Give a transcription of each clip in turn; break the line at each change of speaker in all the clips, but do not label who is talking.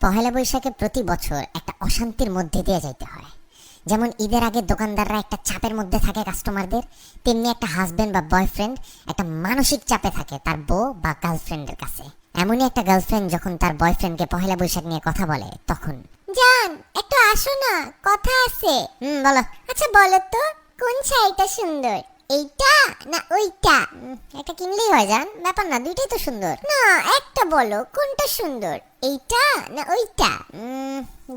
পহেলা বৈশাখে প্রতি বছর একটা অশান্তির মধ্যে দিয়ে যাইতে হয়। যেমন ঈদের আগে দোকানদাররা একটা চাপের মধ্যে থাকে কাস্টমারদের, তেমনি একটা হাজবেন্ড বা বয়ফ্রেন্ড একটা মানসিক চাপে থাকে তার বউ বা গার্লফ্রেন্ডের কাছে। এমনই একটা গার্লফ্রেন্ড যখন তার বয়ফ্রেন্ডকে পহেলা বৈশাখ নিয়ে কথা বলে তখন, জান একটু আসো না, কথা আছে। বলো। আচ্ছা বলো তো, কোন শাড়িটা সুন্দর, এইটা না ওইটা? একটা কিনলেই হয় জান, ব্যাপার না, দুইটাই তো সুন্দর। না একটা বলো, কোনটা সুন্দর, এইটা না ওইটা?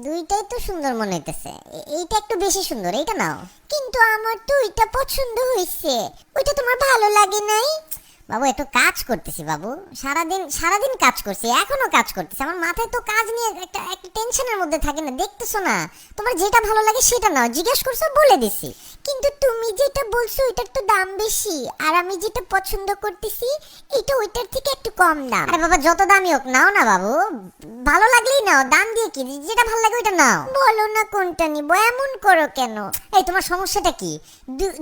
দুইটাই তো সুন্দর মনে হইতেছে, এইটা একটু বেশি সুন্দর, এইটা নাও। কিন্তু আমার তো ওইটা পছন্দ হইছে, ওইটা তোমার ভালো লাগে নাই? বাবু একটু কাজ করতেছি বাবু, সারাদিন কাজ করছি, এখনো কাজ করতেছি, আমার মাথায় তো কাজ নিয়ে একটা টেনশনের মধ্যে থাকে না, দেখতেছো না? তোমার যেটা ভালো লাগে সেটা নাও, জিজ্ঞেস করছো বলে দিছি। কিন্তু তুমি যেটা বলছো ওইটার তো দাম বেশি, আর আমি যেটা পছন্দ করতেছি এটা ওইটার থেকে একটু কম দাম। আরে বাবা যত দামই হোক নাও না বাবু, ভালো লাগলেই নাও, দাম দিয়ে কি, যেটা ভালো লাগে ওইটা নাও। বলো না কোনটা নিবো, এমন করো কেন? এই তোমার সমস্যাটা কি?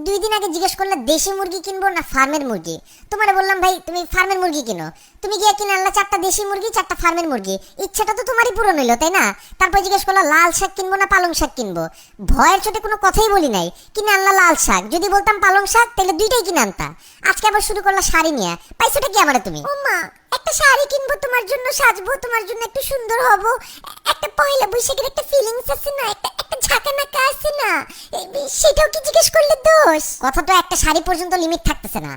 2 দিন আগে জিজ্ঞেস করলে দেশি মুরগি কিনবো না ফার্মের মুরগি, তোমার বললাম ভাই তুমি ফার্মের মুরগি কিনো, তুমি গিয়ে কিনে আনলা 4টা দেশি মুরগি 4টা ফার্মের মুরগি, ইচ্ছাটা তো তোমারই পূরণ হইলো তাই না? তারপর জিজ্ঞেস করলা লাল শাক কিনবো না পালং শাক কিনবো, ভয়ের চোটে কোনো কথাই বলি নাই, কিনে আনলা লাল শাক, যদি বলতাম পালং শাক তাহলে দুইটাই কিনে আনতা। আজকে আবার শুরু করলা শাড়ি নিয়ে, পাইছোটা কি আমারে তুমি? ও মা, একটা শাড়ি কিনবো তোমার জন্য, সাজবো তোমার জন্য, একটু সুন্দর হব, একটা পয়লা বৈশাখের একটা ফিলিংস আছে না, একটা ঝাঁকানাকা আছে না, সেটাও কি জিজ্ঞেস করলে দোষ? কথা তো একটা শাড়ি পর্যন্ত লিমিট থাকতেছে না।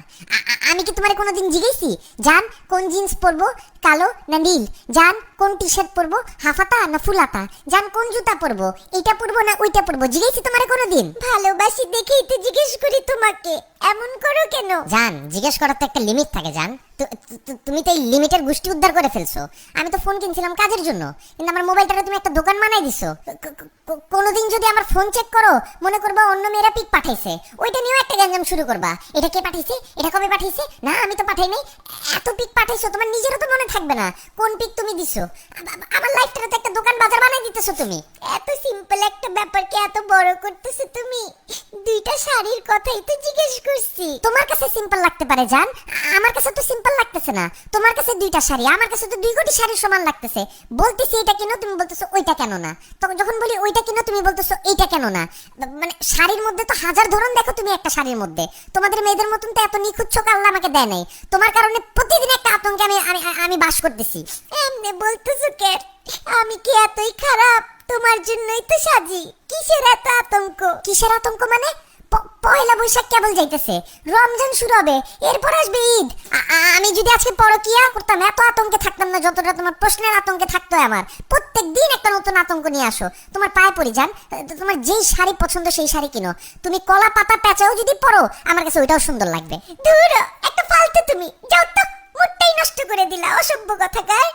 আমি কি তোমারে কোনোদিন জিজ্ঞেসি জান কোন জিন্স পরবো, কালো না নীল? জান কোন টি শার্ট পরবো, হাফাতা না ফুলাতা? জান কোন জুতা পরবো, এটা পরবো না ওইটা পরবো? জিজ্ঞেসি তোমারে কোনোদিন? ভালোবাসি দেখেই তো জিজ্ঞেস করি তোমাকে, এমন করো কেন? জান জিজ্ঞেস করার তো একটা লিমিট থাকে জান, তুমি তো এই লিমিটের গোষ্ঠী উদ্ধার করে ফেলছো। আমি তো ফোন কিনছিলাম কাজের জন্য, কিন্তু আমার মোবাইলটারে তুমি একটা দোকান বানাই দিছো। কোনোদিন যদি আমার ফোন চেক করো মনে করবা অন্য মেয়েরা পিক পাঠাইছে, ওইটা নিয়েও একটা গ্যাঞ্জাম শুরু করবা, এটা কে পাঠাইছে, এটা কবে পাঠাইছে, না আমি তো পাঠাই নাই। এত পিক পাঠাইছো তোমার নিজেরও তো মনে থাকবে না কোন পিক তুমি দিছো। আমার লাইফটারে তো একটা দোকান বাজার বানাই দিতেছো তুমি। এত সিম্পল একটা ব্যাপারকে এত বড় করতেছো তুমি। দুইটা শাড়ির কথাই তো জিজ্ঞেস করছি। তোমার কাছে সিম্পল লাগতে পারে জান, আমার কাছে তো সিম্পল লাগতেছে না। তোমার কাছে দুইটা শাড়ি, আমার কাছে তো 2 কোটি শাড়ির সমান লাগতেছে। বলতেছি এটা কেন, তুমি বলতেছো ওইটা কেন না। তখন যখন বলি ওইটা কেন, তুমি বলতেছো এইটা কেন না। মানে শাড়ির মধ্যে তো হাজার ধরন দেখো তুমি একটা শাড়ির মধ্যে। তোমাদের মেয়েদের মতন তো এত নিখুঁত চোখ আল্লাহ আমাকে দেয় নাই। তোমার কারণে প্রতিদিন একটা আতঙ্কে আমি বাস করতেছি। এমনি বলতেছো কে? আমি কি এতই খারাপ? তোমার জন্যই তো সাজি। কিসের এত আতঙ্ক? কিসের আতঙ্ক মানে? পয়লা বৈশাখ কেবল যাইতেছে, রমজান শুরু হবে, এরপর আসবে ঈদ। আমি যদি আজকে পরকিয়া করতাম এত আতঙ্কে থাকতাম না যতটা তোমার প্রশ্নের আতঙ্কে থাকতো আমার। প্রত্যেক দিন একটা নতুন আতঙ্ক নিয়ে আসো। তোমার পায়ে পড়ি যান, তোমার যেই শাড়ি পছন্দ সেই শাড়ি কিনো। তুমি কলা পাতা প্যাচাও যদি পরো আমার কাছে ওইটাও সুন্দর লাগবে। দূর একটা ফালতু, তুমি যাও তো, মুডটাই নষ্ট করে দিলা, অসভ্য কথাকার।